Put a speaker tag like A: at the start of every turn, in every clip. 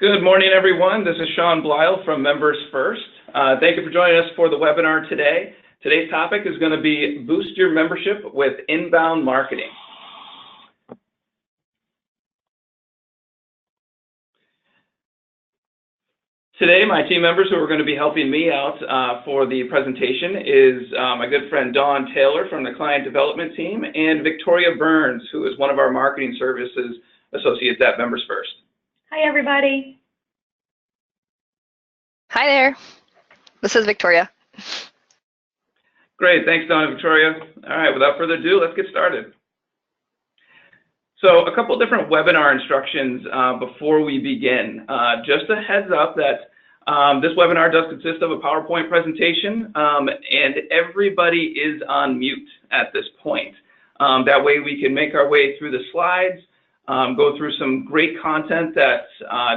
A: Good morning, everyone. This is Sean Blyle from MembersFirst. Thank you for joining us for the webinar today. Today's topic is going to be Boost Your Membership with Inbound Marketing. Today, my team members who are going to be helping me out for the presentation is my good friend Dawn Taylor from the Client Development Team and Victoria Burns, who is one of our Marketing Services Associates at MembersFirst.
B: Hi, everybody.
C: Hi there. This is Victoria.
A: Great. Thanks, Dawn and Victoria. All right. Without further ado, let's get started. So a couple different webinar instructions before we begin. Just a heads up that this webinar does consist of a PowerPoint presentation, and everybody is on mute at this point. That way we can make our way through the slides, go through some great content that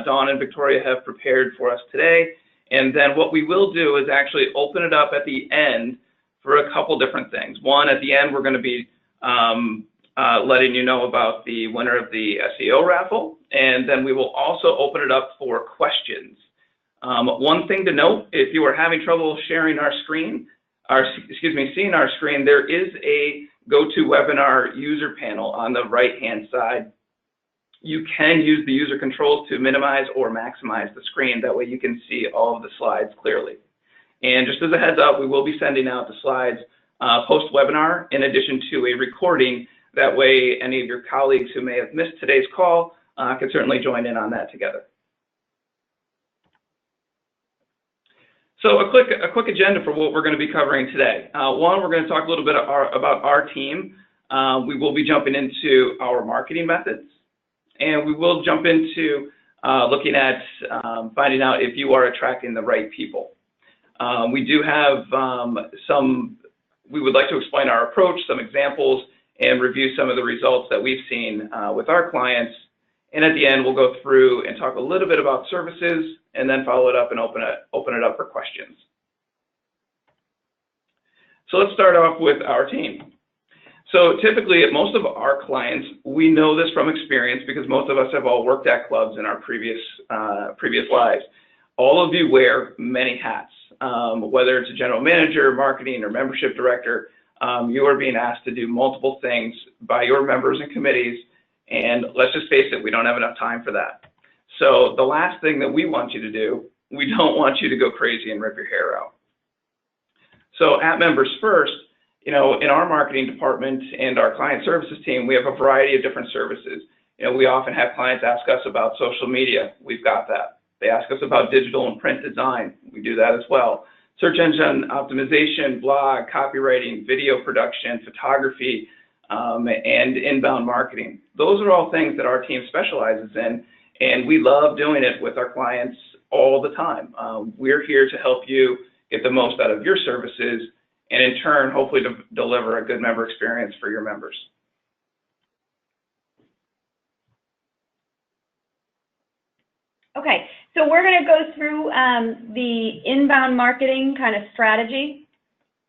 A: Dawn and Victoria have prepared for us today. And then what we will do is actually open it up at the end for a couple different things. One, at the end, we're going to be letting you know about the winner of the SEO raffle. And then we will also open it up for questions. One thing to note, if you are having trouble sharing our screen, seeing our screen, there is a GoToWebinar user panel on the right-hand side. You can use the user controls to minimize or maximize the screen. That way you can see all of the slides clearly. And just as a heads up, we will be sending out the slides post-webinar in addition to a recording. That way any of your colleagues who may have missed today's call can certainly join in on that together. So a quick agenda for what we're going to be covering today. One, we're going to talk a little bit about our team. We will be jumping into our marketing methods. And we will jump into looking at finding out if you are attracting the right people. We do have we would like to explain our approach, some examples, and review some of the results that we've seen with our clients. And at the end, we'll go through and talk a little bit about services, and then follow it up and open it up for questions. So let's start off with our team. So typically, at most of our clients, we know this from experience because most of us have all worked at clubs in our previous lives. All of you wear many hats, whether it's a general manager, marketing, or membership director. You are being asked to do multiple things by your members and committees, and let's just face it, we don't have enough time for that. So the last thing that we want you to do, we don't want you to go crazy and rip your hair out. So at MembersFirst, you know, in our marketing department and our client services team, we have a variety of different services. You know, we often have clients ask us about social media. We've got that. They ask us about digital and print design. We do that as well. Search engine optimization, blog, copywriting, video production, photography, and inbound marketing. Those are all things that our team specializes in, and we love doing it with our clients all the time. We're here to help you get the most out of your services, and in turn, hopefully to deliver a good member experience for your members.
B: Okay, so we're going to go through the inbound marketing kind of strategy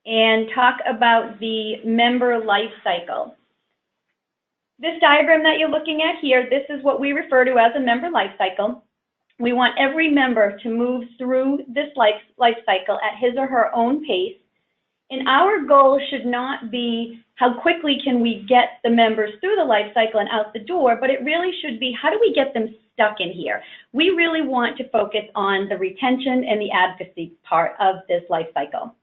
B: and talk about the member life cycle. This diagram that you're looking at here, this is what we refer to as a member life cycle. We want every member to move through this life cycle at his or her own pace. And our goal should not be how quickly can we get the members through the life cycle and out the door, but it really should be how do we get them stuck in here. We really want to focus on the retention and the advocacy part of this life cycle.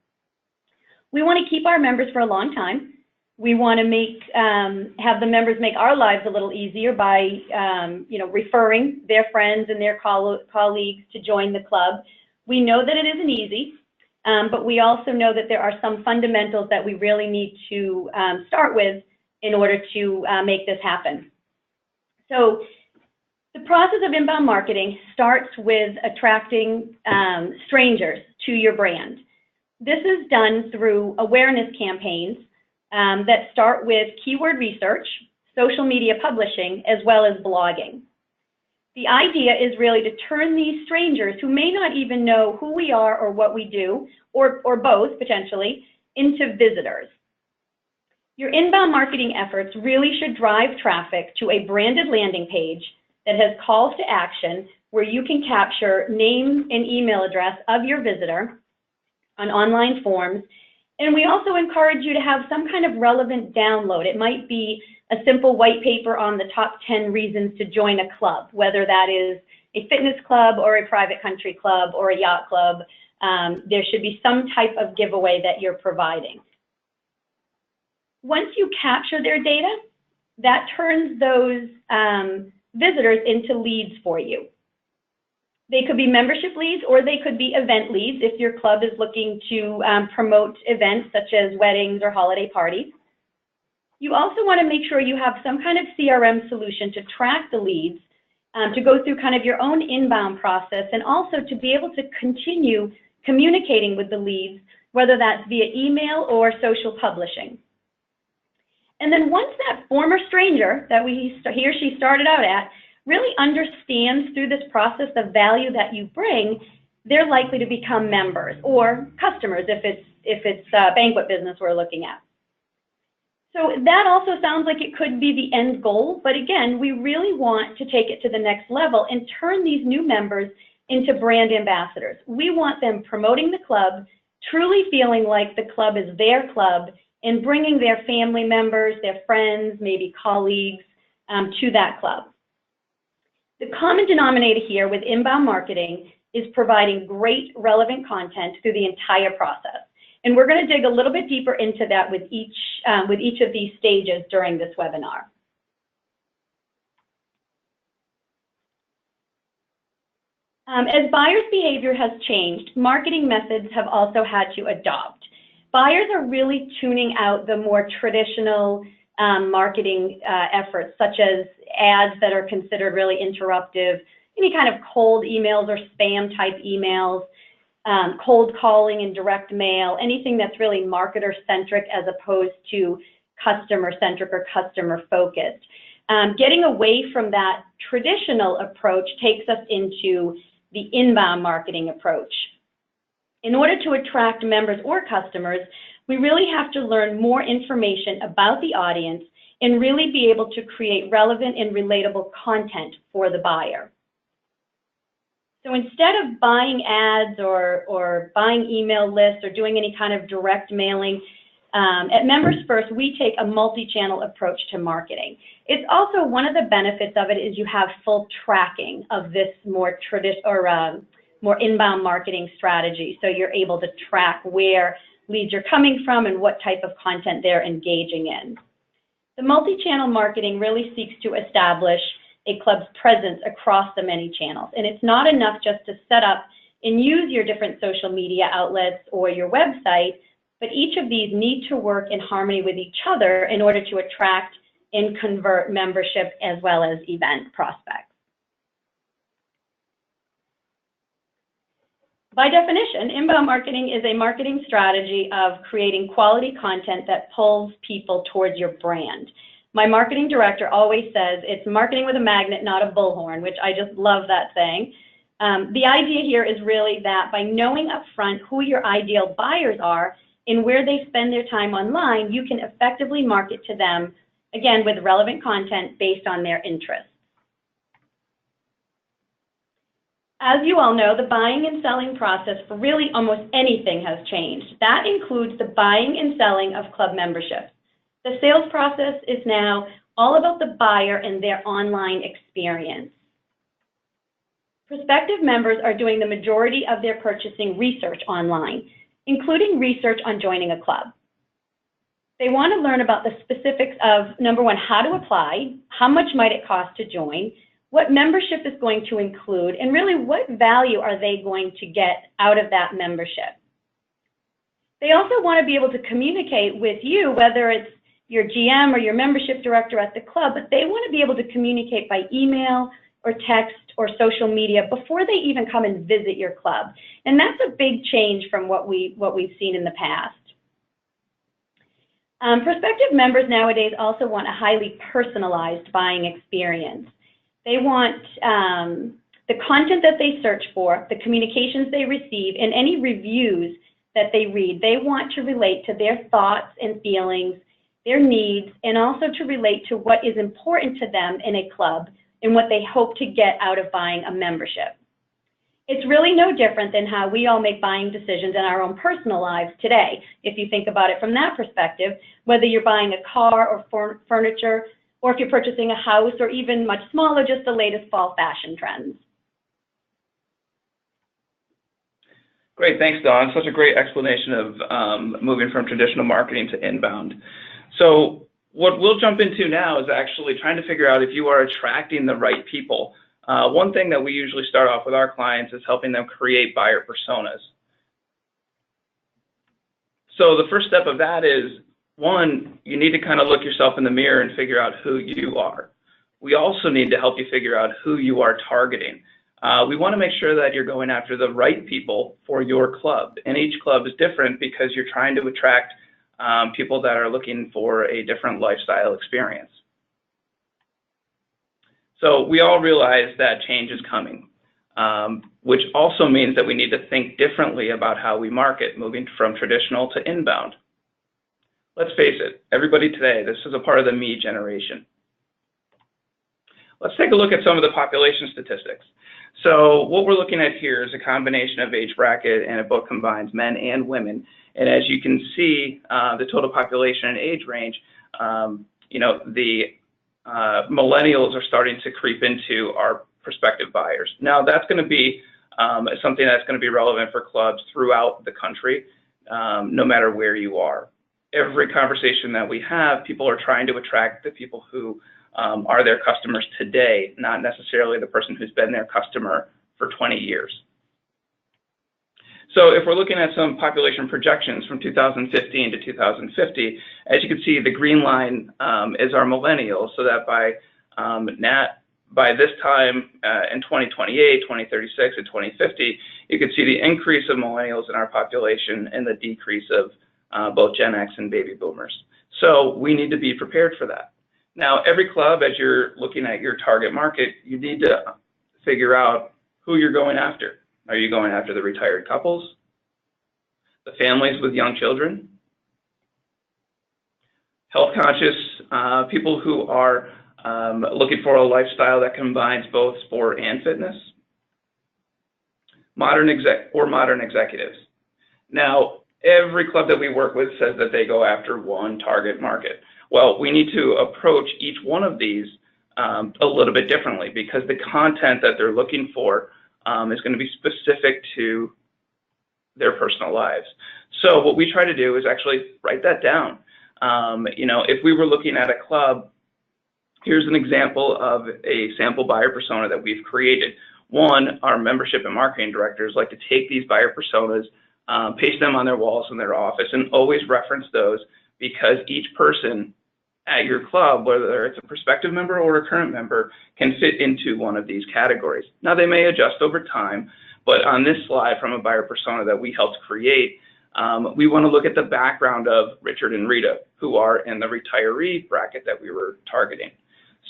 B: We want to keep our members for a long time. We want to have the members make our lives a little easier by referring their friends and their colleagues to join the club. We know that it isn't easy. But we also know that there are some fundamentals that we really need to start with in order to make this happen. So the process of inbound marketing starts with attracting strangers to your brand. This is done through awareness campaigns that start with keyword research, social media publishing, as well as blogging. The idea is really to turn these strangers who may not even know who we are or what we do, or both potentially, into visitors. Your inbound marketing efforts really should drive traffic to a branded landing page that has calls to action where you can capture name and email address of your visitor on online forms. And we also encourage you to have some kind of relevant download. It might be a simple white paper on the top 10 reasons to join a club, whether that is a fitness club or a private country club or a yacht club. There should be some type of giveaway that you're providing. Once you capture their data, that turns those visitors into leads for you. They could be membership leads or they could be event leads if your club is looking to promote events such as weddings or holiday parties. You also want to make sure you have some kind of CRM solution to track the leads, to go through kind of your own inbound process, and also to be able to continue communicating with the leads, whether that's via email or social publishing. And then once that former stranger that he or she started out at really understands through this process the value that you bring, they're likely to become members or customers if it's banquet business we're looking at. So that also sounds like it could be the end goal, but again, we really want to take it to the next level and turn these new members into brand ambassadors. We want them promoting the club, truly feeling like the club is their club, and bringing their family members, their friends, maybe colleagues to that club. The common denominator here with inbound marketing is providing great relevant content through the entire process. And we're going to dig a little bit deeper into that with each of these stages during this webinar. As buyers' behavior has changed, marketing methods have also had to adopt. Buyers are really tuning out the more traditional marketing efforts, such as ads that are considered really interruptive, any kind of cold emails or spam type emails, cold calling and direct mail, anything that's really marketer-centric as opposed to customer-centric or customer-focused. Getting away from that traditional approach takes us into the inbound marketing approach. In order to attract members or customers, we really have to learn more information about the audience and really be able to create relevant and relatable content for the buyer. So instead of buying ads or buying email lists or doing any kind of direct mailing, at MembersFirst, we take a multi-channel approach to marketing. It's also one of the benefits of it is you have full tracking of this more more inbound marketing strategy. So you're able to track where leads are coming from and what type of content they're engaging in. The multi-channel marketing really seeks to establish a club's presence across the many channels. And it's not enough just to set up and use your different social media outlets or your website, but each of these need to work in harmony with each other in order to attract and convert membership as well as event prospects. By definition, inbound marketing is a marketing strategy of creating quality content that pulls people towards your brand. My marketing director always says it's marketing with a magnet, not a bullhorn, which I just love that saying. The idea here is really that by knowing upfront who your ideal buyers are and where they spend their time online, you can effectively market to them, again, with relevant content based on their interests. As you all know, the buying and selling process for really almost anything has changed. That includes the buying and selling of club memberships. The sales process is now all about the buyer and their online experience. Prospective members are doing the majority of their purchasing research online, including research on joining a club. They want to learn about the specifics of, number one, how to apply, how much might it cost to join, what membership is going to include, and really what value are they going to get out of that membership. They also want to be able to communicate with you, whether it's your GM or your membership director at the club, but they want to be able to communicate by email or text or social media before they even come and visit your club. And that's a big change from what we've seen in the past. Prospective members nowadays also want a highly personalized buying experience. They want the content that they search for, the communications they receive, and any reviews that they read. They want to relate to their thoughts and feelings, their needs, and also to relate to what is important to them in a club and what they hope to get out of buying a membership. It's really no different than how we all make buying decisions in our own personal lives today. If you think about it from that perspective, whether you're buying a car or furniture, or if you're purchasing a house, or even much smaller, just the latest fall fashion trends.
A: Great, thanks, Dawn. Such a great explanation of moving from traditional marketing to inbound. So what we'll jump into now is actually trying to figure out if you are attracting the right people. One thing that we usually start off with our clients is helping them create buyer personas. So the first step of that is, one, you need to kind of look yourself in the mirror and figure out who you are. We also need to help you figure out who you are targeting. We want to make sure that you're going after the right people for your club. And each club is different because you're trying to attract people that are looking for a different lifestyle experience. So we all realize that change is coming, which also means that we need to think differently about how we market, moving from traditional to inbound. Let's face it, everybody today, this is a part of the me generation. Let's take a look at some of the population statistics. So what we're looking at here is a combination of age bracket, and it both combines men and women. And as you can see, the total population and age range, the millennials are starting to creep into our prospective buyers. Now that's going to be something that's going to be relevant for clubs throughout the country, no matter where you are. Every conversation that we have, people are trying to attract the people who are their customers today, not necessarily the person who's been their customer for 20 years. So if we're looking at some population projections from 2015 to 2050, as you can see, the green line is our millennials, so that by this time in 2028, 2036, and 2050, you can see the increase of millennials in our population and the decrease of both Gen X and baby boomers. So we need to be prepared for that. Now, every club, as you're looking at your target market, you need to figure out who you're going after. Are you going after the retired couples, the families with young children, health-conscious people who are looking for a lifestyle that combines both sport and fitness, modern executives? Now, every club that we work with says that they go after one target market. Well, we need to approach each one of these a little bit differently, because the content that they're looking for is going to be specific to their personal lives. So what we try to do is actually write that down. If we were looking at a club, here's an example of a sample buyer persona that we've created. One, our membership and marketing directors like to take these buyer personas, paste them on their walls in their office, and always reference those, because each person at your club, whether it's a prospective member or a current member, can fit into one of these categories. Now, they may adjust over time, but on this slide from a buyer persona that we helped create, we want to look at the background of Richard and Rita, who are in the retiree bracket that we were targeting.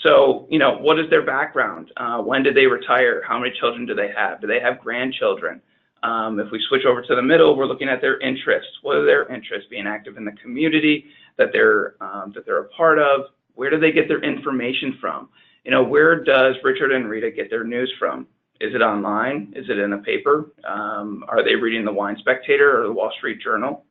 A: So, what is their background? When did they retire? How many children do they have? Do they have grandchildren? If we switch over to the middle, we're looking at their interests. What are their interests? Being active in the community that they're a part of. Where do they get their information from? Where does Richard and Rita get their news from? Is it online? Is it in a paper? Are they reading the Wine Spectator or the Wall Street Journal?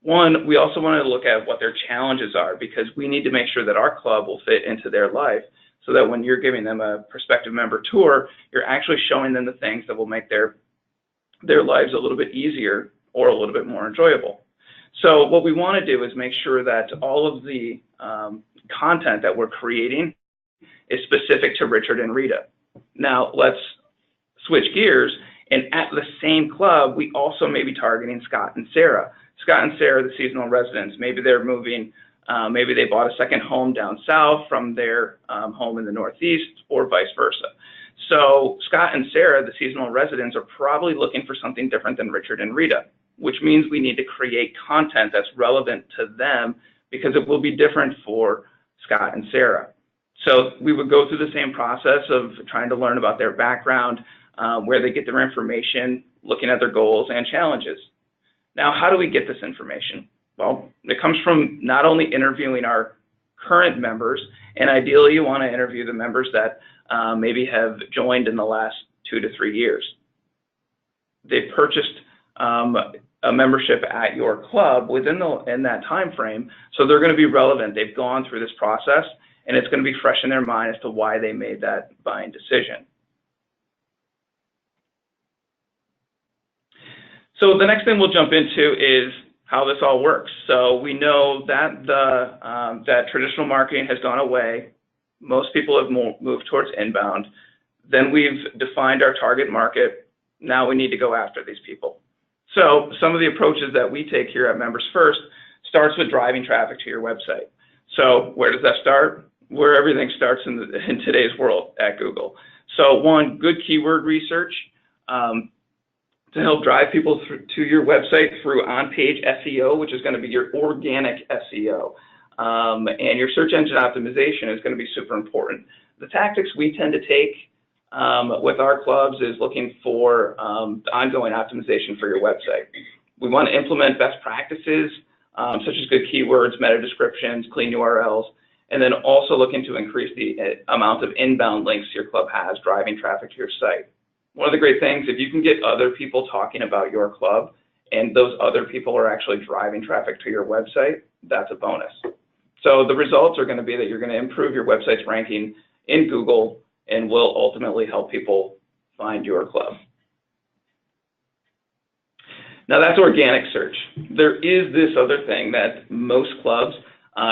A: One, we also want to look at what their challenges are, because we need to make sure that our club will fit into their life, so that when you're giving them a prospective member tour, you're actually showing them the things that will make their lives a little bit easier or a little bit more enjoyable. So what we want to do is make sure that all of the content that we're creating is specific to Richard and Rita. Now let's switch gears, and at the same club, we also may be targeting Scott and Sarah. Scott and Sarah, the seasonal residents, maybe they're moving, maybe they bought a second home down south from their home in the Northeast, or vice versa. So Scott and Sarah, the seasonal residents, are probably looking for something different than Richard and Rita, which means we need to create content that's relevant to them, because it will be different for Scott and Sarah. So we would go through the same process of trying to learn about their background, where they get their information, looking at their goals and challenges. Now, how do we get this information? Well, it comes from not only interviewing our current members, and ideally you want to interview the members that maybe have joined in the last 2 to 3 years. They've purchased a membership at your club in that time frame, so they're going to be relevant. They've gone through this process, and it's going to be fresh in their mind as to why they made that buying decision. So the next thing we'll jump into is how this all works. So we know that that traditional marketing has gone away. Most people have moved towards inbound. Then we've defined our target market. Now we need to go after these people. So some of the approaches that we take here at MembersFirst starts with driving traffic to your website. So where does that start? Where everything starts in today's world, at Google. So one, good keyword research to help drive people to your website through on-page SEO, which is going to be your organic SEO. And your search engine optimization is going to be super important. The tactics we tend to take with our clubs is looking for ongoing optimization for your website. We want to implement best practices such as good keywords, meta descriptions, clean URLs, and then also looking to increase the amount of inbound links your club has driving traffic to your site. One of the great things, if you can get other people talking about your club and those other people are actually driving traffic to your website, that's a bonus. So the results are going to be that you're going to improve your website's ranking in Google and will ultimately help people find your club. Now that's organic search. There is this other thing that most clubs,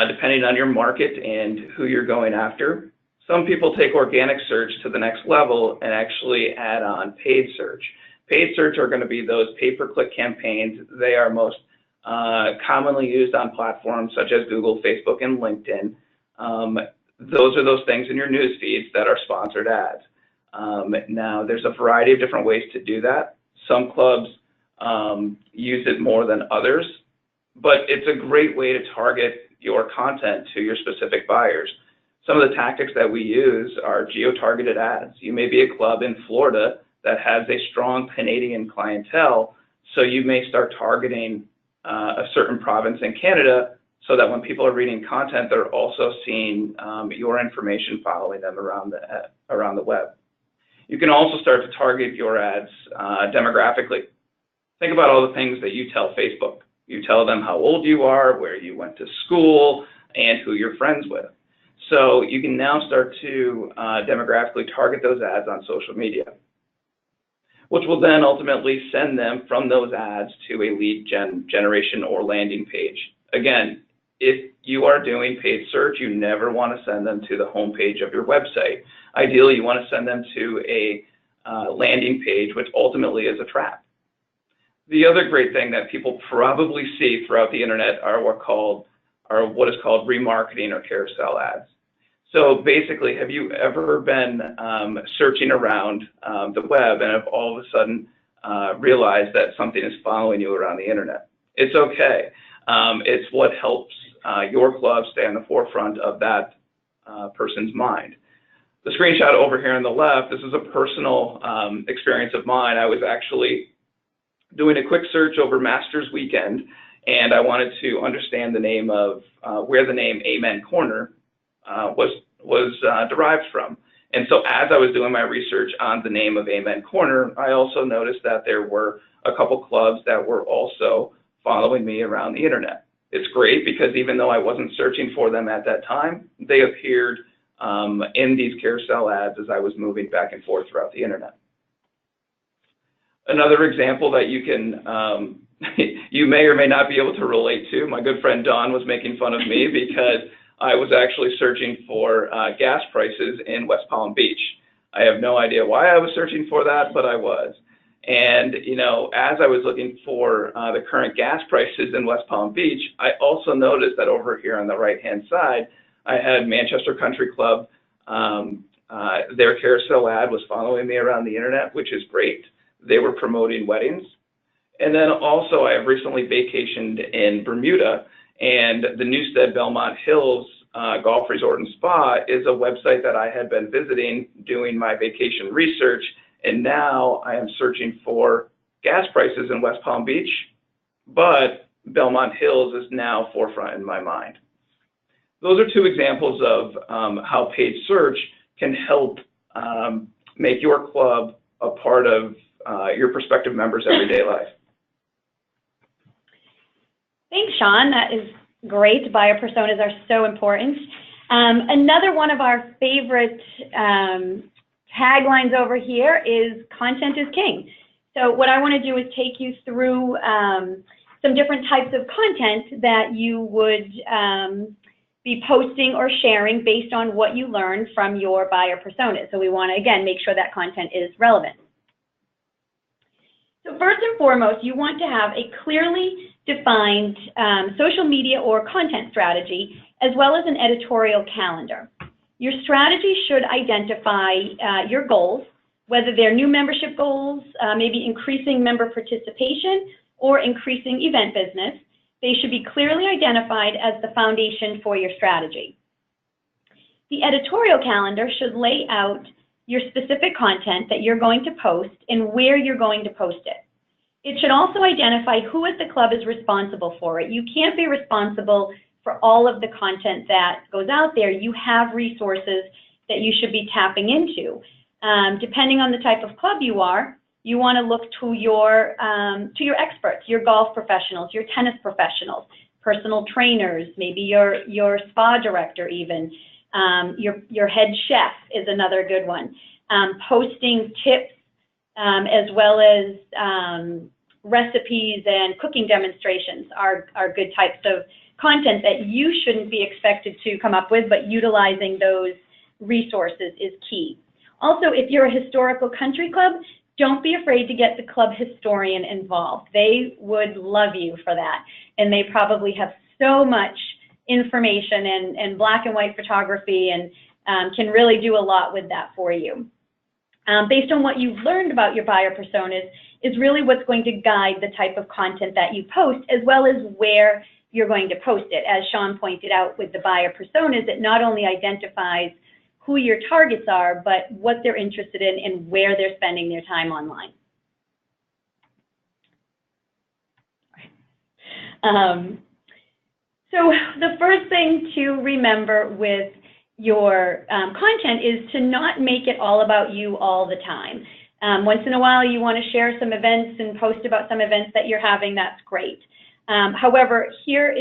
A: depending on your market and who you're going after, some people take organic search to the next level and actually add on paid search. Paid search are going to be those pay-per-click campaigns. They are most commonly used on platforms such as Google, Facebook, and LinkedIn. Those are those things in your news feeds that are sponsored ads. Now, there's a variety of different ways to do that. Some clubs use it more than others, but it's a great way to target your content to your specific buyers. Some of the tactics that we use are geo-targeted ads. You may be a club in Florida that has a strong Canadian clientele, so you may start targeting a certain province in Canada so that when people are reading content, they're also seeing your information following them around the web. You can also start to target your ads demographically. Think about all the things that you tell Facebook. You tell them how old you are, where you went to school, and who you're friends with. So you can now start to demographically target those ads on social media, which will then ultimately send them from those ads to a lead generation or landing page. Again, if you are doing paid search, you never want to send them to the home page of your website. Ideally, you want to send them to a landing page, which ultimately is a trap. The other great thing that people probably see throughout the internet are what is called remarketing or carousel ads. So basically, have you ever been searching around the web and have all of a sudden realized that something is following you around the internet? It's okay. It's what helps your club stay on the forefront of that person's mind. The screenshot over here on the left, this is a personal experience of mine. I was actually doing a quick search over Masters Weekend, and I wanted to understand the name of where the name Amen Corner was derived from. And so as I was doing my research on the name of Amen Corner, I also noticed that there were a couple clubs that were also following me around the internet. It's great because even though I wasn't searching for them at that time, they appeared in these carousel ads as I was moving back and forth throughout the internet. Another example that you can, you may or may not be able to relate to, my good friend Don was making fun of me because I was actually searching for gas prices in West Palm Beach. I have no idea why I was searching for that, but I was. And, you know, as I was looking for the current gas prices in West Palm Beach, I also noticed that over here on the right-hand side, I had Manchester Country Club. Their carousel ad was following me around the internet, which is great. They were promoting weddings. And then also I have recently vacationed in Bermuda, and the Newstead Belmont Hills Golf Resort and Spa is a website that I had been visiting doing my vacation research, and now I am searching for gas prices in West Palm Beach, but Belmont Hills is now forefront in my mind. those are two examples of how paid search can help make your club a part of your prospective members' everyday life.
B: Thanks, Sean. That is great. Buyer personas are so important. Another one of our favorite taglines over here is content is king. So what I want to do is take you through some different types of content that you would be posting or sharing based on what you learned from your buyer personas. So we want to, again, make sure that content is relevant. So first and foremost, you want to have a clearly defined social media or content strategy, as well as an editorial calendar. Your strategy should identify your goals, whether they're new membership goals, maybe increasing member participation, or increasing event business. They should be clearly identified as the foundation for your strategy. The editorial calendar should lay out your specific content that you're going to post and where you're going to post it. It should also identify who at the club is responsible for it. You can't be responsible for all of the content that goes out there. You have resources that you should be tapping into. Depending on the type of club you are, you want to look to your experts, your golf professionals, your tennis professionals, personal trainers, maybe your spa director even. Your head chef is another good one. Posting tips as well as recipes and cooking demonstrations are good types of content that you shouldn't be expected to come up with, but utilizing those resources is key. Also, if you're a historical country club, don't be afraid to get the club historian involved. They would love you for that, and they probably have so much information and black and white photography and can really do a lot with that for you. Based on what you've learned about your buyer personas is really what's going to guide the type of content that you post, as well as where you're going to post it. As Sean pointed out with the buyer personas, it not only identifies who your targets are, but what they're interested in and where they're spending their time online. So the first thing to remember with your content is to not make it all about you all the time. Once in a while you want to share some events and post about some events that you're having, that's great. However, here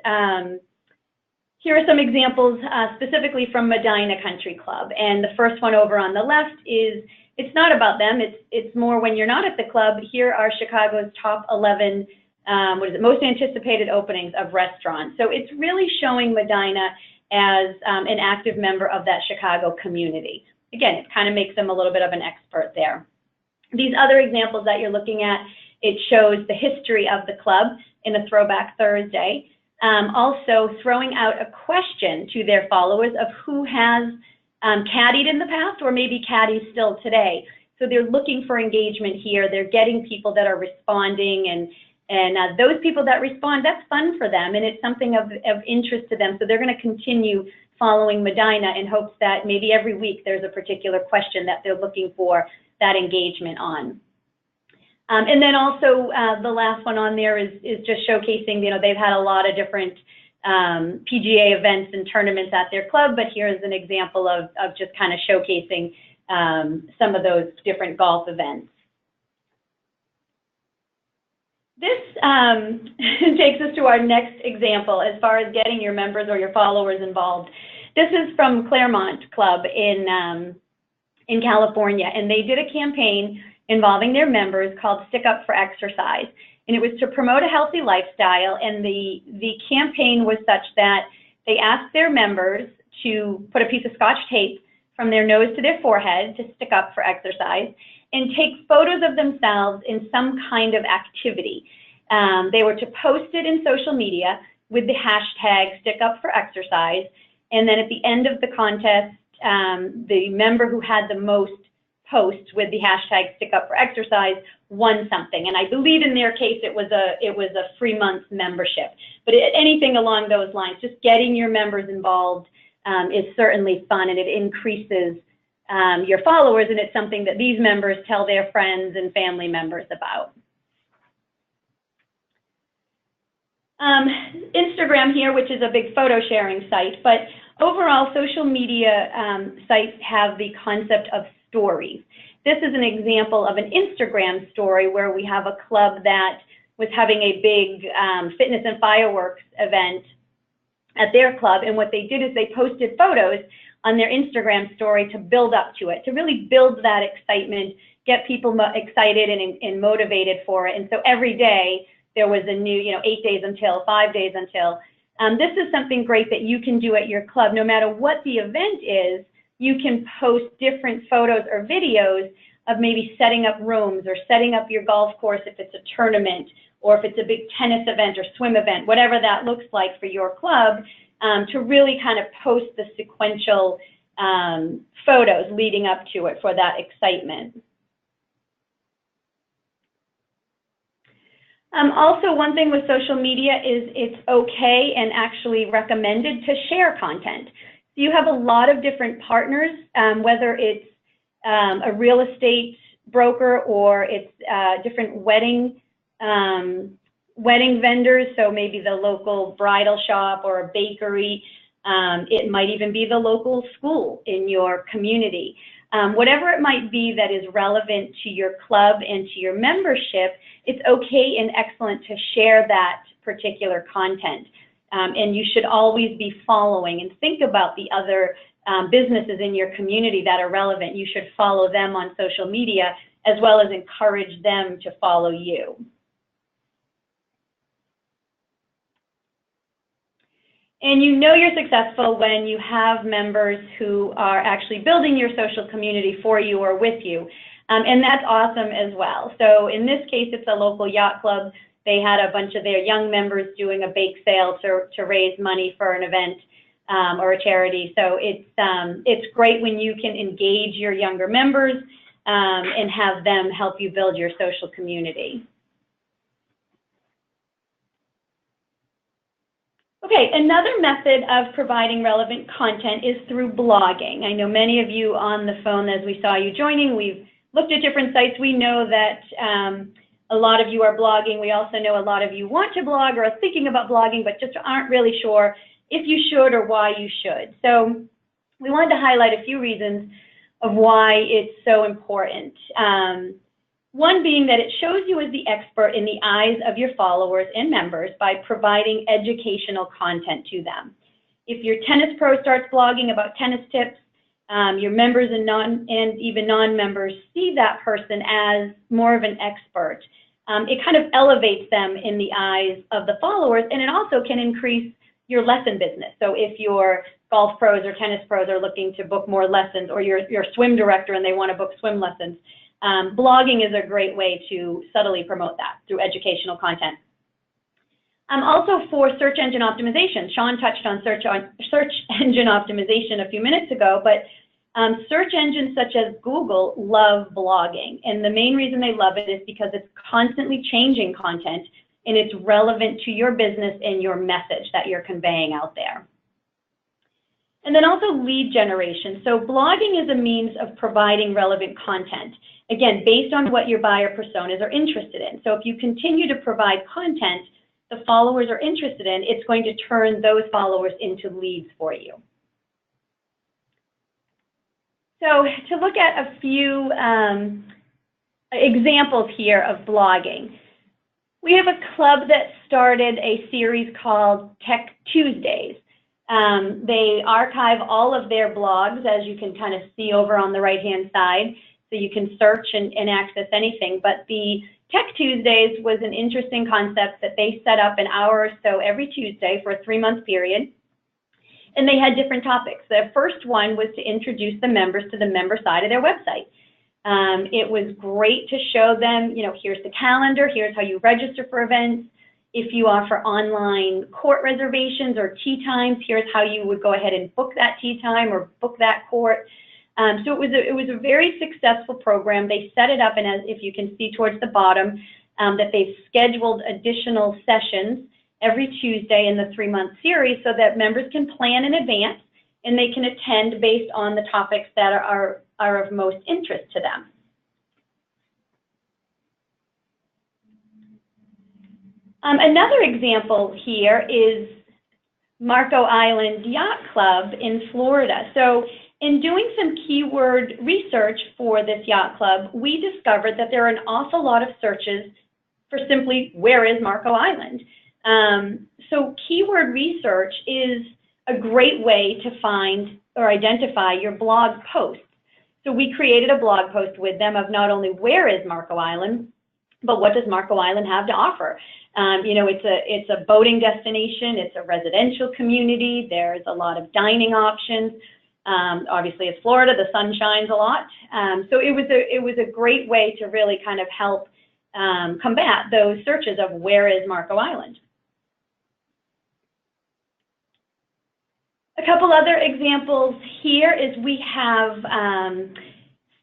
B: are some examples specifically from Medina Country Club. And the first one over on the left is, it's not about them, it's more when you're not at the club. Here are Chicago's top 11 most anticipated openings of restaurants. So it's really showing Medina as an active member of that Chicago community. Again, it kind of makes them a little bit of an expert there. These other examples that you're looking at, it shows the history of the club in a Throwback Thursday. Also throwing out a question to their followers of who has caddied in the past or maybe caddies still today. So they're looking for engagement here. They're getting people that are responding, and those people that respond, that's fun for them, and it's something of interest to them. So they're going to continue following Medina in hopes that maybe every week there's a particular question that they're looking for that engagement on. And then also the last one on there is just showcasing, they've had a lot of different PGA events and tournaments at their club, but here's an example of just kind of showcasing some of those different golf events. This takes us to our next example as far as getting your members or your followers involved. This is from Claremont Club in California, and they did a campaign involving their members called Stick Up for Exercise. And it was to promote a healthy lifestyle, and the campaign was such that they asked their members to put a piece of Scotch tape from their nose to their forehead to stick up for exercise and take photos of themselves in some kind of activity. They were to post it in social media with the hashtag Stick Up for Exercise, and then at the end of the contest, the member who had the most posts with the hashtag Stick Up for Exercise won something. And I believe in their case it was a free month membership. But anything along those lines, just getting your members involved is certainly fun, and it increases your followers, and it's something that these members tell their friends and family members about. Instagram here, which is a big photo sharing site, but overall social media sites have the concept of stories. This is an example of an Instagram story where we have a club that was having a big fitness and fireworks event at their club, and what they did is they posted photos on their Instagram story to build up to it, to really build that excitement, get people excited and motivated for it. And so every day there was a new, 8 days until, 5 days until. This is something great that you can do at your club. No matter what the event is, you can post different photos or videos of maybe setting up rooms or setting up your golf course if it's a tournament, or if it's a big tennis event or swim event, whatever that looks like for your club, to really kind of post the sequential photos leading up to it for that excitement. Also, one thing with social media is it's okay and actually recommended to share content. So you have a lot of different partners, whether it's a real estate broker or it's different wedding vendors, so maybe the local bridal shop or a bakery. It might even be the local school in your community. Whatever it might be that is relevant to your club and to your membership, it's okay and excellent to share that particular content. And you should always be following and think about the other businesses in your community that are relevant. You should follow them on social media as well as encourage them to follow you. And you know you're successful when you have members who are actually building your social community for you or with you. And that's awesome as well. So in this case, it's a local yacht club. They had a bunch of their young members doing a bake sale to raise money for an event or a charity. So it's great when you can engage your younger members and have them help you build your social community. Okay, another method of providing relevant content is through blogging. I know many of you on the phone, as we saw you joining, we've looked at different sites. We know that a lot of you are blogging. We also know a lot of you want to blog or are thinking about blogging, but just aren't really sure if you should or why you should. So we wanted to highlight a few reasons of why it's so important. One being that it shows you as the expert in the eyes of your followers and members by providing educational content to them. If your tennis pro starts blogging about tennis tips, your members and even non-members see that person as more of an expert. It kind of elevates them in the eyes of the followers, and it also can increase your lesson business. So if your golf pros or tennis pros are looking to book more lessons, or you're a swim director and they want to book swim lessons, blogging is a great way to subtly promote that through educational content. Also for search engine optimization, Sean touched on search engine optimization a few minutes ago, but search engines such as Google love blogging, and the main reason they love it is because it's constantly changing content and it's relevant to your business and your message that you're conveying out there. And then also lead generation. So blogging is a means of providing relevant content, again, based on what your buyer personas are interested in. So if you continue to provide content the followers are interested in, it's going to turn those followers into leads for you. So to look at a few examples here of blogging, we have a club that started a series called Tech Tuesdays. They archive all of their blogs, as you can kind of see over on the right-hand side, so you can search and access anything. But the Tech Tuesdays was an interesting concept that they set up an hour or so every Tuesday for a 3-month period. And they had different topics. The first one was to introduce the members to the member side of their website. It was great to show them, here's the calendar, here's how you register for events. If you offer online court reservations or tea times, here's how you would go ahead and book that tea time or book that court. So it was a very successful program. They set it up, and as if you can see towards the bottom, that they've scheduled additional sessions every Tuesday in the 3-month series so that members can plan in advance and they can attend based on the topics that are of most interest to them. Another example here is Marco Island Yacht Club in Florida. So in doing some keyword research for this yacht club, we discovered that there are an awful lot of searches for simply, where is Marco Island? So keyword research is a great way to find or identify your blog posts. So we created a blog post with them of not only where is Marco Island, but what does Marco Island have to offer? You know, it's a boating destination, it's a residential community, there's a lot of dining options. Obviously, it's Florida, the sun shines a lot. So it was a great way to really kind of help combat those searches of where is Marco Island. A couple other examples here is we have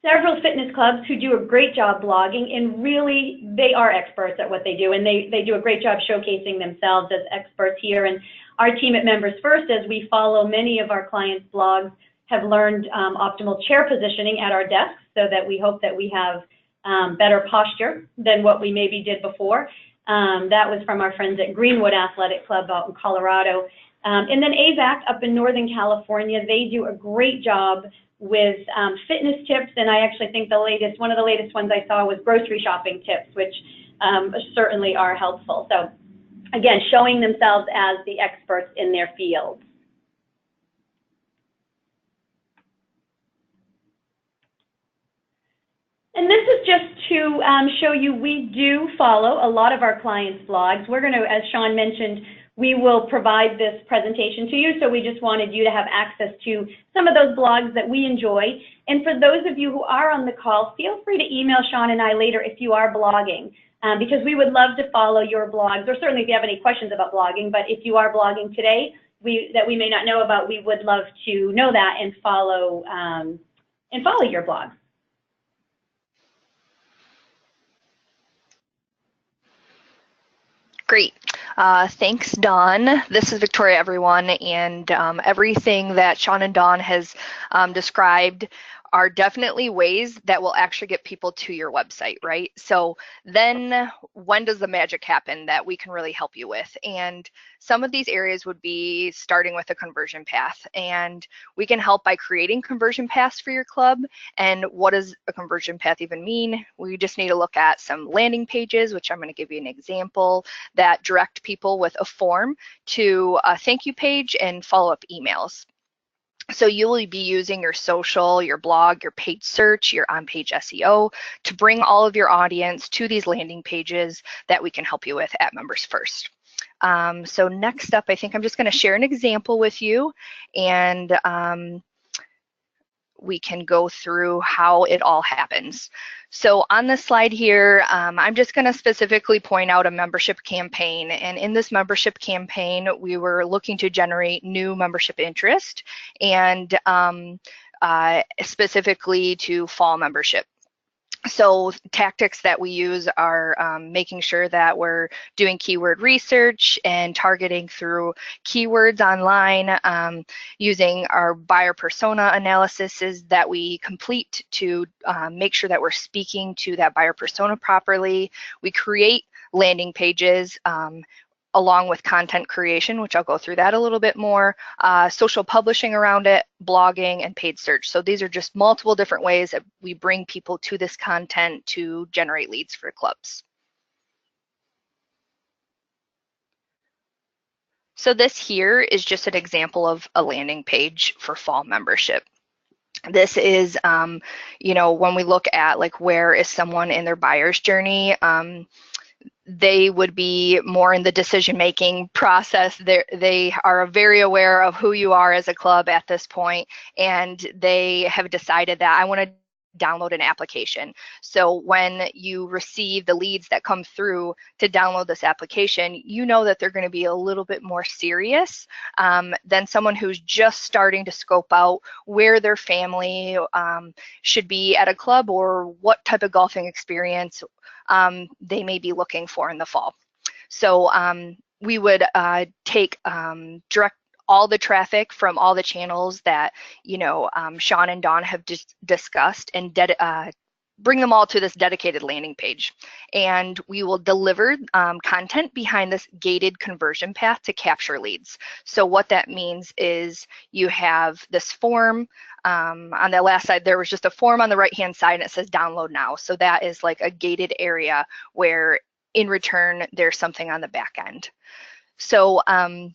B: several fitness clubs who do a great job blogging, and really they are experts at what they do, and they do a great job showcasing themselves as experts here. And our team at MembersFirst, as we follow many of our clients' blogs, have learned optimal chair positioning at our desks so that we hope that we have better posture than what we maybe did before. That was from our friends at Greenwood Athletic Club out in Colorado. And then AVAC up in Northern California, they do a great job with fitness tips, and I actually think one of the latest ones I saw was grocery shopping tips, which certainly are helpful. So again, showing themselves as the experts in their field. And this is just to show you we do follow a lot of our clients' blogs. We're going to, as Sean mentioned, we will provide this presentation to you, so we just wanted you to have access to some of those blogs that we enjoy. And for those of you who are on the call, feel free to email Sean and I later if you are blogging, because we would love to follow your blogs, or certainly if you have any questions about blogging, but if you are blogging today that we may not know about, we would love to know that and follow your blog.
C: Great. Thanks, Dawn. This is Victoria, everyone, and everything that Sean and Dawn has described are definitely ways that will actually get people to your website, right? So then when does the magic happen that we can really help you with? And some of these areas would be starting with a conversion path, and we can help by creating conversion paths for your club. And what does a conversion path even mean? We just need to look at some landing pages, which I'm going to give you an example, that direct people with a form to a thank you page and follow-up emails. So you will be using your social, your blog, your paid search, your on-page SEO to bring all of your audience to these landing pages that we can help you with at MembersFirst. So next up, I think I'm just going to share an example with you, and we can go through how it all happens. So on this slide here, I'm just going to specifically point out a membership campaign. And in this membership campaign, we were looking to generate new membership interest, and specifically to fall membership. So tactics that we use are making sure that we're doing keyword research and targeting through keywords online, using our buyer persona analysis that we complete to make sure that we're speaking to that buyer persona properly. We create landing pages along with content creation, which I'll go through that a little bit more, social publishing around it, blogging, and paid search. So these are just multiple different ways that we bring people to this content to generate leads for clubs. So this here is just an example of a landing page for fall membership. This is, you know, when we look at like where is someone in their buyer's journey, they would be more in the decision-making process. They are very aware of who you are as a club at this point, and they have decided that I want to download an application. So when you receive the leads that come through to download this application, you know that they're going to be a little bit more serious than someone who's just starting to scope out where their family should be at a club or what type of golfing experience they may be looking for in the fall. So we would take direct all the traffic from all the channels that, you know, Sean and Dawn have discussed and bring them all to this dedicated landing page. And we will deliver content behind this gated conversion path to capture leads. So what that means is you have this form. On the last side, there was just a form on the right-hand side, and it says download now. So that is like a gated area where in return, there's something on the back end. So on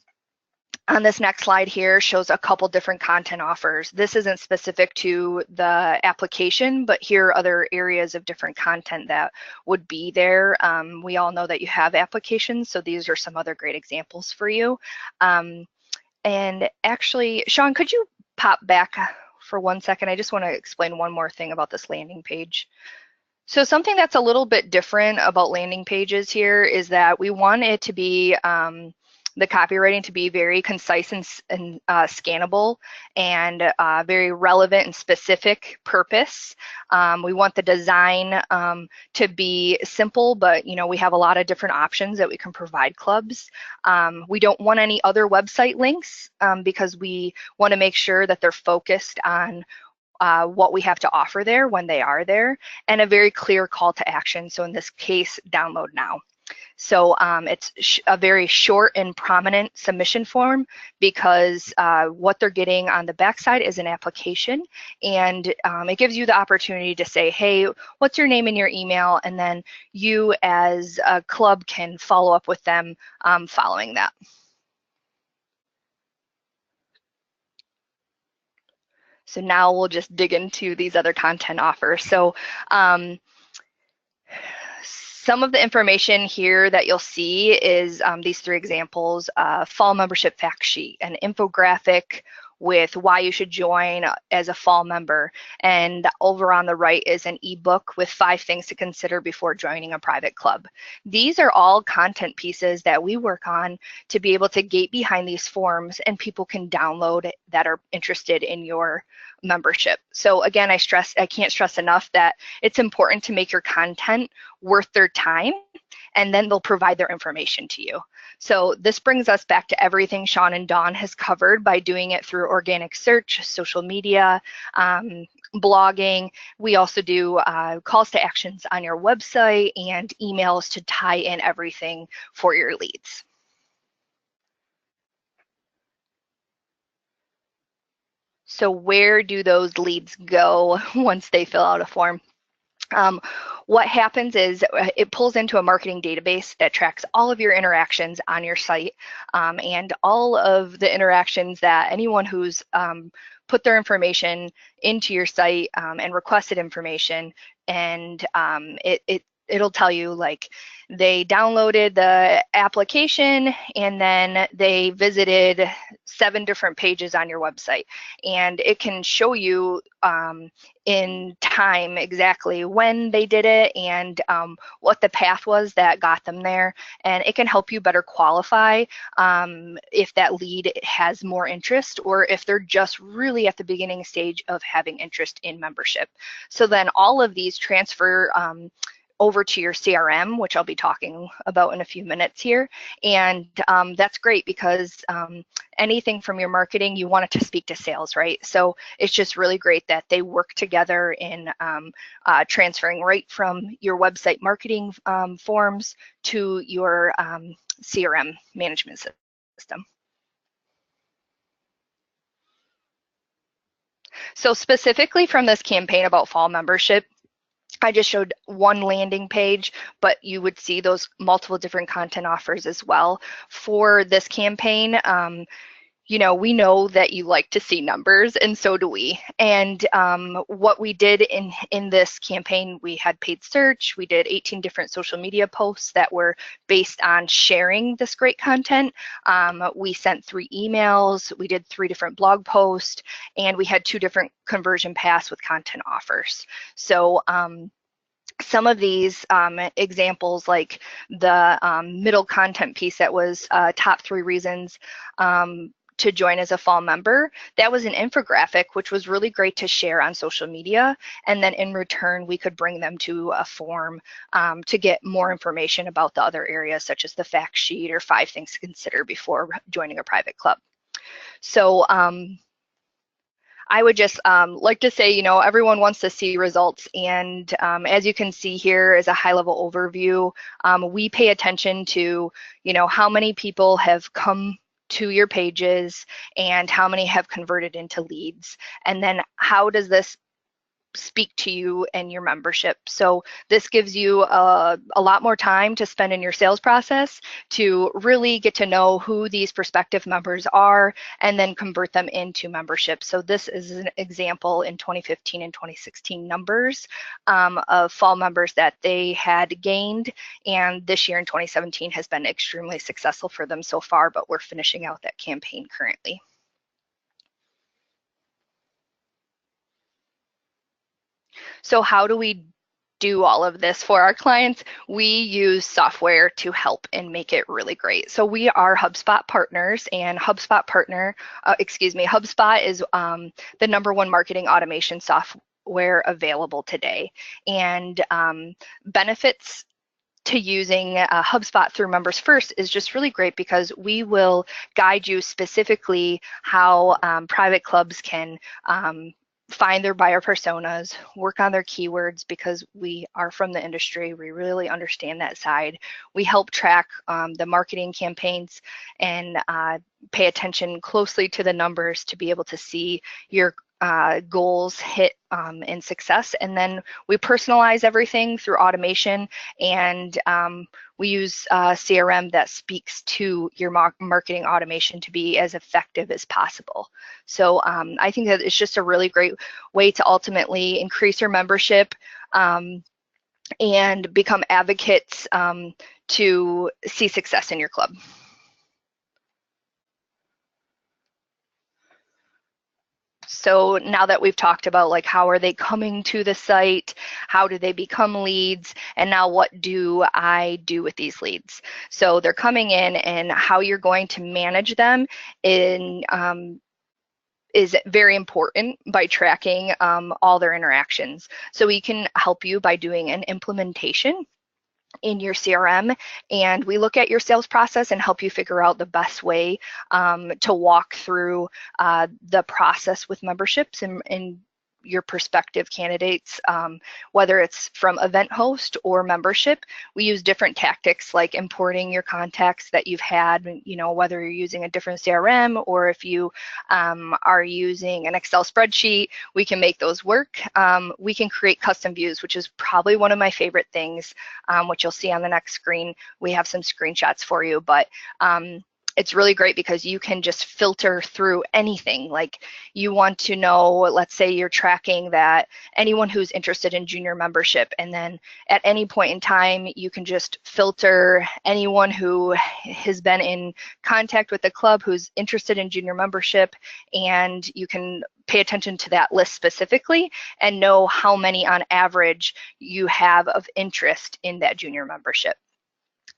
C: this next slide here shows a couple different content offers. This isn't specific to the application, but here are other areas of different content that would be there. We all know that you have applications, so these are some other great examples for you. And actually, Sean, could you pop back for 1 second? I just want to explain one more thing about this landing page. So something that's a little bit different about landing pages here is that we want it to be the copywriting to be very concise and scannable and very relevant and specific purpose. We want the design to be simple, but we have a lot of different options that we can provide clubs. We don't want any other website links because we want to make sure that they're focused on what we have to offer there when they are there, and a very clear call to action. So in this case, download now. So it's a very short and prominent submission form because what they're getting on the backside is an application, and it gives you the opportunity to say, hey, what's your name and your email, and then you as a club can follow up with them following that. So now we'll just dig into these other content offers. So some of the information here that you'll see is these 3 examples: fall membership fact sheet, an infographic with why you should join as a fall member, and over on the right is an ebook with 5 things to consider before joining a private club. These are all content pieces that we work on to be able to gate behind these forms, and people can download that are interested in your membership. So again, I can't stress enough that it's important to make your content worth their time, and then they'll provide their information to you. So this brings us back to everything Sean and Dawn has covered by doing it through organic search, social media, blogging. We also do calls to actions on your website and emails to tie in everything for your leads. So where do those leads go once they fill out a form? What happens is it pulls into a marketing database that tracks all of your interactions on your site and all of the interactions that anyone who's put their information into your site and requested information, and it'll tell you like they downloaded the application and then they visited 7 different pages on your website, and it can show you in time exactly when they did it and what the path was that got them there, and it can help you better qualify if that lead has more interest or if they're just really at the beginning stage of having interest in membership. So then all of these transfer over to your CRM, which I'll be talking about in a few minutes here. And that's great because anything from your marketing, you want it to speak to sales, right? So it's just really great that they work together in transferring right from your website marketing forms to your CRM management system. So specifically from this campaign about fall membership, I just showed one landing page, but you would see those multiple different content offers as well. For this campaign, you know, we know that you like to see numbers, and so do we. And what we did in this campaign, we had paid search, we did 18 different social media posts that were based on sharing this great content. We sent 3 emails, we did 3 different blog posts, and we had 2 different conversion paths with content offers. So some of these examples, like the middle content piece that was top 3 reasons to join as a fall member, that was an infographic, which was really great to share on social media. And then in return, we could bring them to a form to get more information about the other areas, such as the fact sheet or 5 things to consider before joining a private club. So I would just like to say, everyone wants to see results. And as you can see here is a high-level overview. We pay attention to, how many people have come to your pages and how many have converted into leads. And then how does this speak to you and your membership? So this gives you a lot more time to spend in your sales process to really get to know who these prospective members are and then convert them into membership. So this is an example in 2015 and 2016 numbers of fall members that they had gained, and this year in 2017 has been extremely successful for them so far, but we're finishing out that campaign currently. So how do we do all of this for our clients? We use software to help and make it really great. So we are HubSpot partners, and HubSpot is the #1 marketing automation software available today. And benefits to using HubSpot through MembersFirst is just really great because we will guide you specifically how private clubs can find their buyer personas, work on their keywords, because we are from the industry. We really understand that side. We help track the marketing campaigns and pay attention closely to the numbers to be able to see your goals hit and success. And then we personalize everything through automation, and we use CRM that speaks to your marketing automation to be as effective as possible. So I think that it's just a really great way to ultimately increase your membership and become advocates to see success in your club. So now that we've talked about like how are they coming to the site, how do they become leads, and now what do I do with these leads? So they're coming in, and how you're going to manage them is very important by tracking all their interactions. So we can help you by doing an implementation in your CRM, and we look at your sales process and help you figure out the best way to walk through the process with memberships and your prospective candidates, whether it's from event host or membership. We use different tactics like importing your contacts that you've had, whether you're using a different CRM or if you are using an Excel spreadsheet, we can make those work. We can create custom views, which is probably one of my favorite things, which you'll see on the next screen. We have some screenshots for you, but it's really great because you can just filter through anything. Like you want to know, let's say you're tracking that anyone who's interested in junior membership, and then at any point in time, you can just filter anyone who has been in contact with the club who's interested in junior membership, and you can pay attention to that list specifically and know how many on average you have of interest in that junior membership.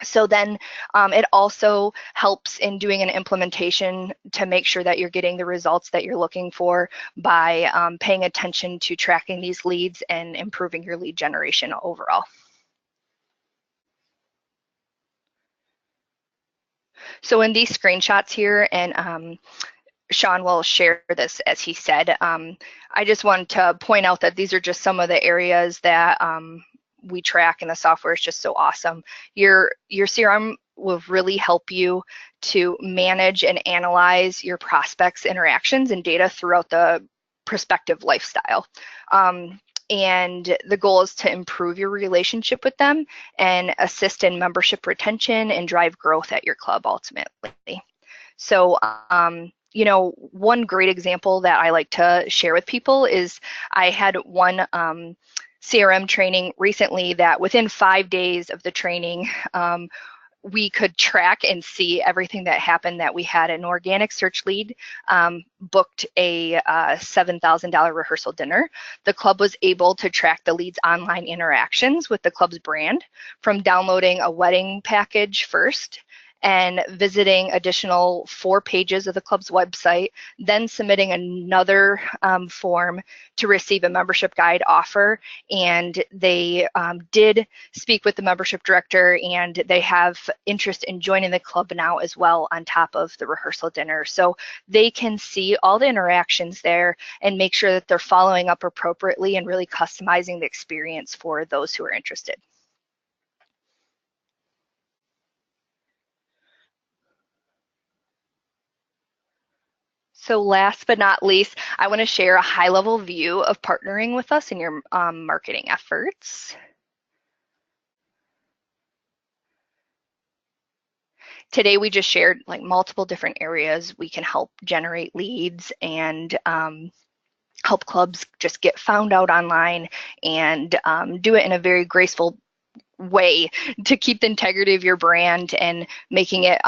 C: So then it also helps in doing an implementation to make sure that you're getting the results that you're looking for by paying attention to tracking these leads and improving your lead generation overall. So in these screenshots here, and Sean will share this as he said, I just want to point out that these are just some of the areas that we track, and the software is just so awesome. Your CRM will really help you to manage and analyze your prospects' interactions and data throughout the prospective lifestyle. And the goal is to improve your relationship with them and assist in membership retention and drive growth at your club ultimately. So one great example that I like to share with people is I had one CRM training recently that within 5 days of the training, we could track and see everything that happened. That we had an organic search lead, booked a $7,000 rehearsal dinner. The club was able to track the lead's online interactions with the club's brand, from downloading a wedding package first, and visiting additional 4 pages of the club's website, then submitting another form to receive a membership guide offer. And they did speak with the membership director, and they have interest in joining the club now as well, on top of the rehearsal dinner. So they can see all the interactions there and make sure that they're following up appropriately and really customizing the experience for those who are interested. So last but not least, I want to share a high-level view of partnering with us in your marketing efforts. Today we just shared like multiple different areas we can help generate leads and help clubs just get found out online and do it in a very graceful way to keep the integrity of your brand and making it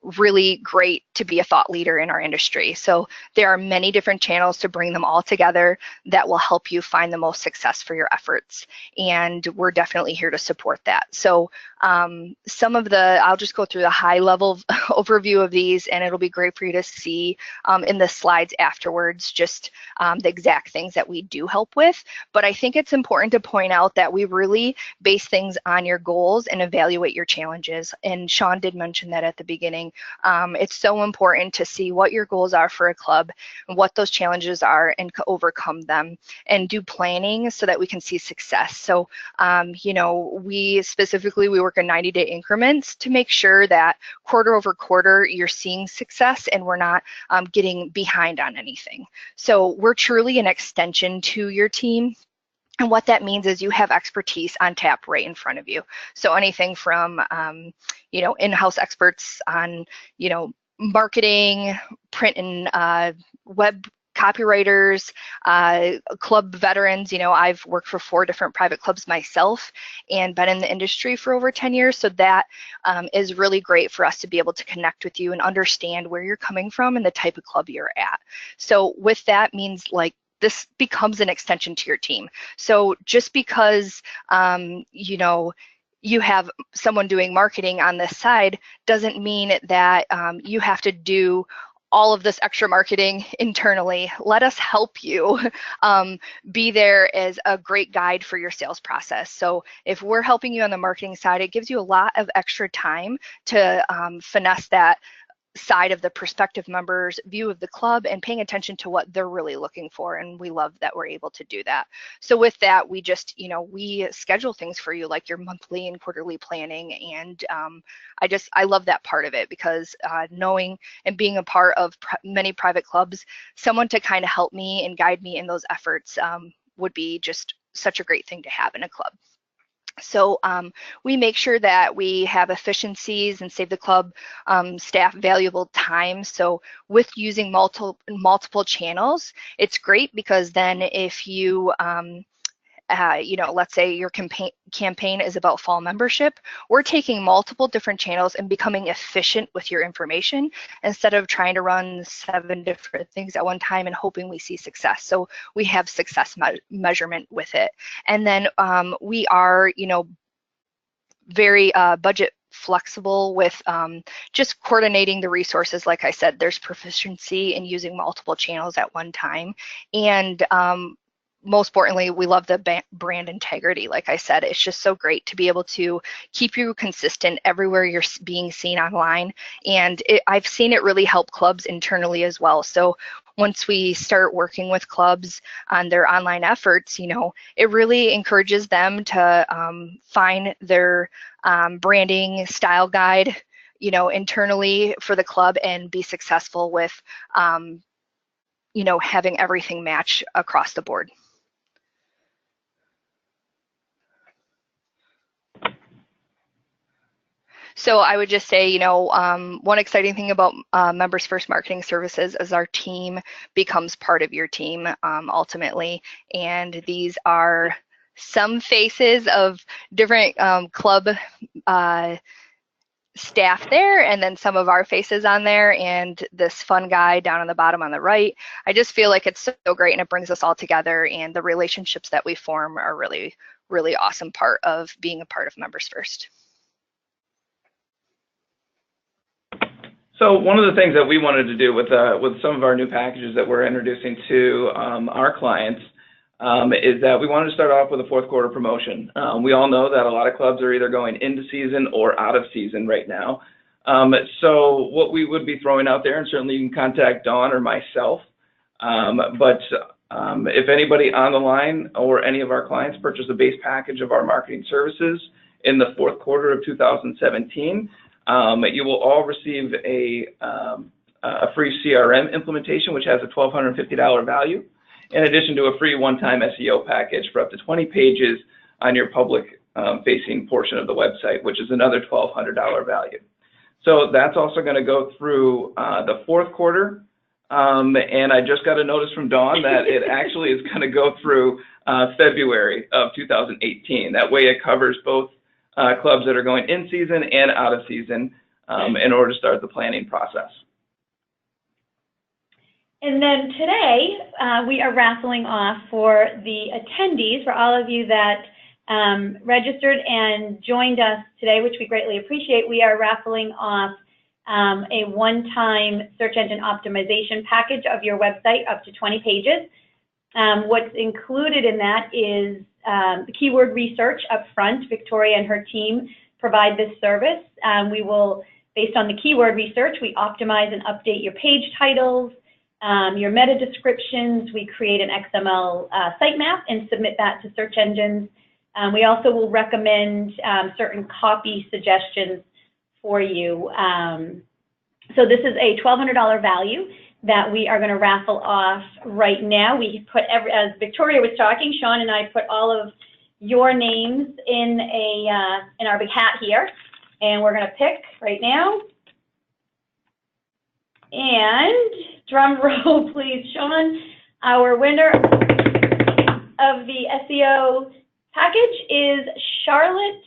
C: really great to be a thought leader in our industry. So there are many different channels to bring them all together that will help you find the most success for your efforts. And we're definitely here to support that. So some of the, I'll just go through the high level overview of these, and it'll be great for you to see in the slides afterwards, just the exact things that we do help with. But I think it's important to point out that we really base things on your goals and evaluate your challenges. And Sean did mention that at the beginning. It's so important to see what your goals are for a club, and what those challenges are, and overcome them, and do planning so that we can see success. So, you know, we work in 90-day increments to make sure that quarter over quarter you're seeing success and we're not getting behind on anything. So we're truly an extension to your team. And what that means is you have expertise on tap right in front of you. So anything from, you know, in-house experts on, you know, marketing, print and web copywriters, club veterans. You know, I've worked for 4 different private clubs myself and been in the industry for over 10 years. So that is really great for us to be able to connect with you and understand where you're coming from and the type of club you're at. So with that means like, this becomes an extension to your team. So just because, you know, you have someone doing marketing on this side doesn't mean that you have to do all of this extra marketing internally. Let us help you be there as a great guide for your sales process. So if we're helping you on the marketing side, it gives you a lot of extra time to finesse that side of the prospective members' view of the club and paying attention to what they're really looking for. And we love that we're able to do that. So with that, we just, you know, we schedule things for you like your monthly and quarterly planning. And I love that part of it, because knowing and being a part of many private clubs, someone to kind of help me and guide me in those efforts would be just such a great thing to have in a club. So we make sure that we have efficiencies and save the club staff valuable time. So with using multiple channels, it's great, because then if you you know, let's say your campaign is about fall membership, we're taking multiple different channels and becoming efficient with your information instead of trying to run 7 different things at one time and hoping we see success. So we have success measurement with it. And then we are, you know, very budget flexible with just coordinating the resources. Like I said, there's proficiency in using multiple channels at one time. And most importantly, we love the brand integrity. Like I said, it's just so great to be able to keep you consistent everywhere you're being seen online. And I've seen it really help clubs internally as well. So once we start working with clubs on their online efforts, you know, it really encourages them to find their branding style guide, you know, internally for the club and be successful with, you know, having everything match across the board. So I would just say, you know, one exciting thing about MembersFirst Marketing Services is our team becomes part of your team ultimately. And these are some faces of different club staff there, and then some of our faces on there, and this fun guy down on the bottom on the right. I just feel like it's so great, and it brings us all together, and the relationships that we form are really, really awesome part of being a part of MembersFirst.
A: So one of the things that we wanted to do with some of our new packages that we're introducing to our clients is that we wanted to start off with a fourth quarter promotion. We all know that a lot of clubs are either going into season or out of season right now. So what we would be throwing out there, and certainly you can contact Dawn or myself, but if anybody on the line or any of our clients purchase a base package of our marketing services in the fourth quarter of 2017, you will all receive a free CRM implementation, which has a $1,250 value, in addition to a free one-time SEO package for up to 20 pages on your public-facing portion of the website, which is another $1,200 value. So that's also going to go through the fourth quarter, and I just got a notice from Dawn that it actually is going to go through February of 2018. That way it covers both clubs that are going in season and out of season in order to start the planning process.
B: And then today, we are raffling off for the attendees, for all of you that registered and joined us today, which we greatly appreciate. We are raffling off a one-time search engine optimization package of your website up to 20 pages. What's included in that is the keyword research up front. Victoria and her team provide this service. We will, based on the keyword research, we optimize and update your page titles, your meta descriptions. We create an XML sitemap and submit that to search engines. We also will recommend certain copy suggestions for you. So this is a $1,200 value that we are going to raffle off right now. We put, as Victoria was talking, Sean and I put all of your names in our big hat here, and we're going to pick right now. And drum roll, please, Sean. Our winner of the SEO package is Charlotte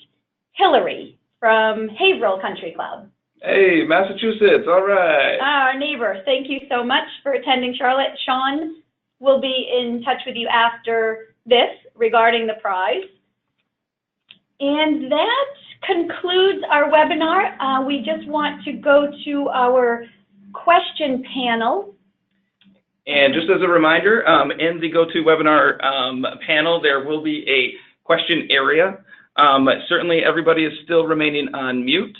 B: Hillary from Haverhill Country Club.
A: Hey, Massachusetts, all right.
B: Our neighbor. Thank you so much for attending, Charlotte. Sean will be in touch with you after this regarding the prize. And that concludes our webinar. We just want to go to our question panel.
A: And just as a reminder, in the GoToWebinar panel, there will be a question area. Certainly everybody is still remaining on mute.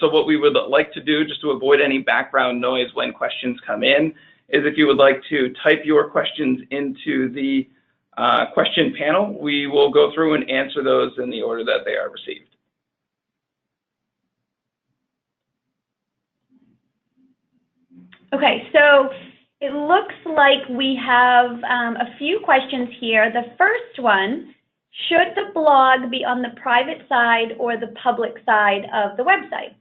A: So what we would like to do, just to avoid any background noise when questions come in, is if you would like to type your questions into the question panel, we will go through and answer those in the order that they are received.
B: Okay, so it looks like we have a few questions here. The first one, should the blog be on the private side or the public side of the website?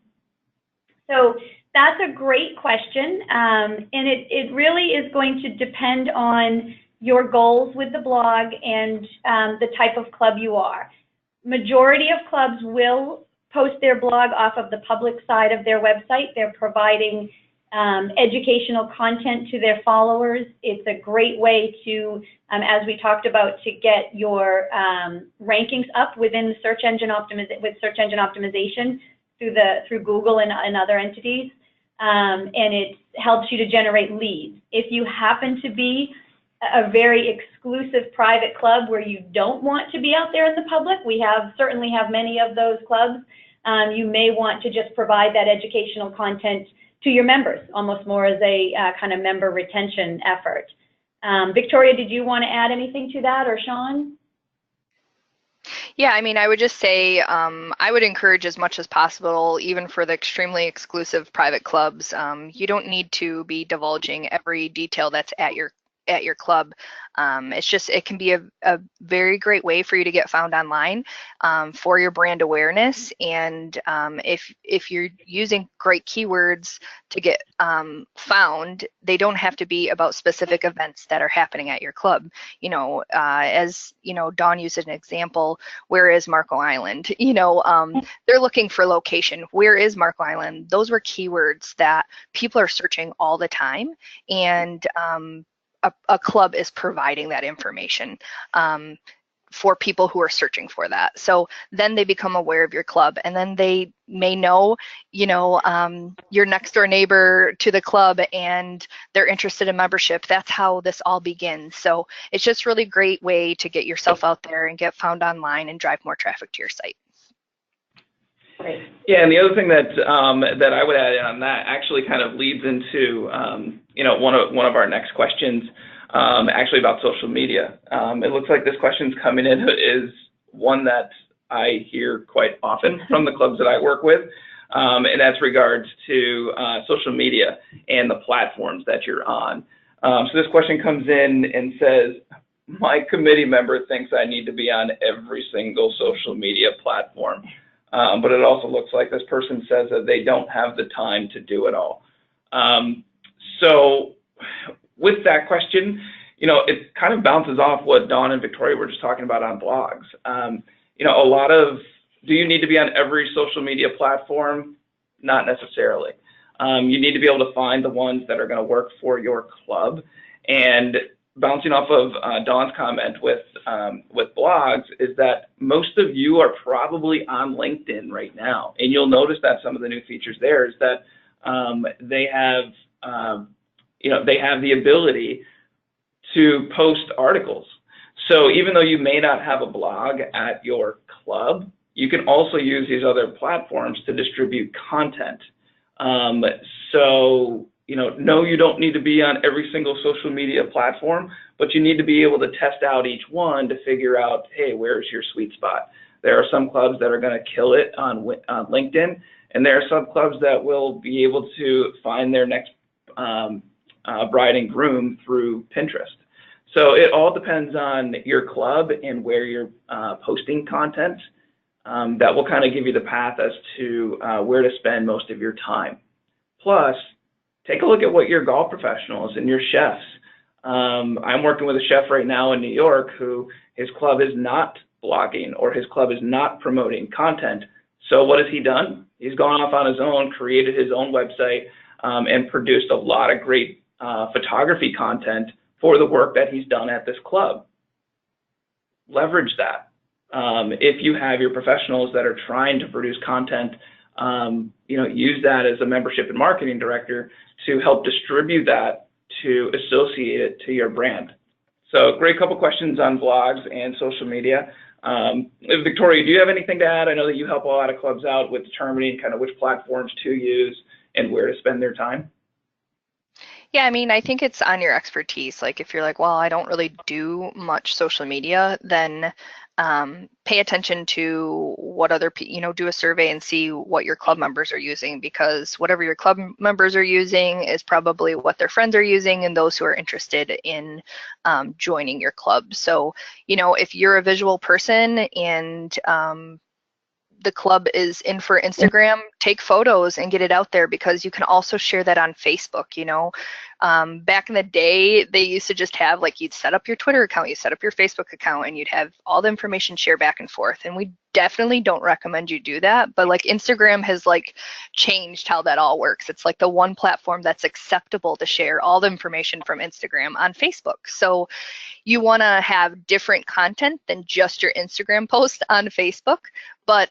B: So that's a great question, and it really is going to depend on your goals with the blog and the type of club you are. Majority of clubs will post their blog off of the public side of their website. They're providing educational content to their followers. It's a great way to, as we talked about, to get your rankings up within the search engine optimization through Google and other entities, and it helps you to generate leads. If you happen to be a very exclusive private club where you don't want to be out there in the public, we certainly have many of those clubs. You may want to just provide that educational content to your members, almost more as a kind of member retention effort. Victoria, did you want to add anything to that, or Sean?
C: Yeah, I mean, I would just say I would encourage as much as possible, even for the extremely exclusive private clubs. You don't need to be divulging every detail that's at your club. It's just, it can be a very great way for you to get found online for your brand awareness. And if you're using great keywords to get found, they don't have to be about specific events that are happening at your club. You know, as you know, Dawn used an example, where is Marco Island? You know, they're looking for location. Where is Marco Island? Those were keywords that people are searching all the time, and a club is providing that information. for people who are searching for that. So then they become aware of your club, and then they may know, your next door neighbor to the club, and they're interested in membership. That's how this all begins. So it's just really great way to get yourself out there and get found online and drive more traffic to your site.
B: Great.
A: Yeah, and the other thing that that I would add in on that actually kind of leads into one of our next questions, actually about social media. It looks like this question's coming in is one that I hear quite often from the clubs that I work with, and that's regards to social media and the platforms that you're on. So this question comes in and says, my committee member thinks I need to be on every single social media platform. But it also looks like this person says that they don't have the time to do it all. So with that question, it kind of bounces off what Dawn and Victoria were just talking about on blogs. A lot of, do you need to be on every social media platform? Not necessarily. You need to be able to find the ones that are going to work for your club. And bouncing off of Dawn's comment with blogs is that most of you are probably on LinkedIn right now, and you'll notice that some of the new features there is that they have the ability to post articles. So even though you may not have a blog at your club, you can also use these other platforms to distribute content. No, you don't need to be on every single social media platform, but you need to be able to test out each one to figure out, hey, where's your sweet spot? There are some clubs that are going to kill it on LinkedIn, and there are some clubs that will be able to find their next bride and groom through Pinterest. So it all depends on your club and where you're posting content. That will kind of give you the path as to where to spend most of your time. Plus, take a look at what your golf professionals and your chefs. I'm working with a chef right now in New York who his club is not blogging or his club is not promoting content. So what has he done? He's gone off on his own, created his own website, and produced a lot of great photography content for the work that he's done at this club. Leverage that. If you have your professionals that are trying to produce content, use that as a membership and marketing director to help distribute that, to associate it to your brand. So great couple questions on blogs and social media. Victoria, do you have anything to add? I know that you help a lot of clubs out with determining kind of which platforms to use and where to spend their time.
C: Yeah, I think it's on your expertise. Like if you're like, well, I don't really do much social media, then pay attention to what other people, do a survey and see what your club members are using, because whatever your club members are using is probably what their friends are using and those who are interested in joining your club. So, if you're a visual person and the club is in for Instagram, take photos and get it out there, because you can also share that on Facebook. Back in the day, they used to just have, like, you'd set up your Twitter account, you set up your Facebook account, and you'd have all the information shared back and forth. And we definitely don't recommend you do that. But like Instagram has like changed how that all works. It's like the one platform that's acceptable to share all the information from Instagram on Facebook. So you want to have different content than just your Instagram post on Facebook, but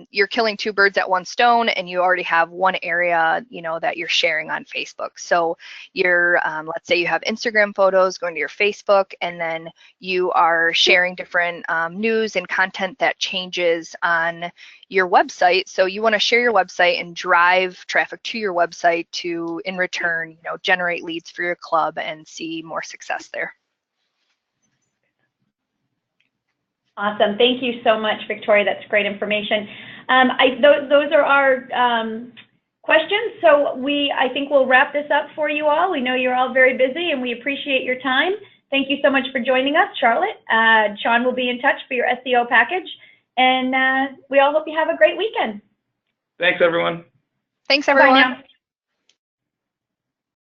C: you're killing two birds at one stone, and you already have one area, that you're sharing on Facebook. So you're, let's say you have Instagram photos going to your Facebook, and then you are sharing different news and content that changes on your website. So you want to share your website and drive traffic to your website to, in return, generate leads for your club and see more success there.
B: Awesome. Thank you so much, Victoria. That's great information. Those are our questions. So I think we'll wrap this up for you all. We know you're all very busy, and we appreciate your time. Thank you so much for joining us, Charlotte. Sean will be in touch for your SEO package, and we all hope you have a great weekend.
A: Thanks, everyone.
C: Thanks, everyone.
B: Bye now.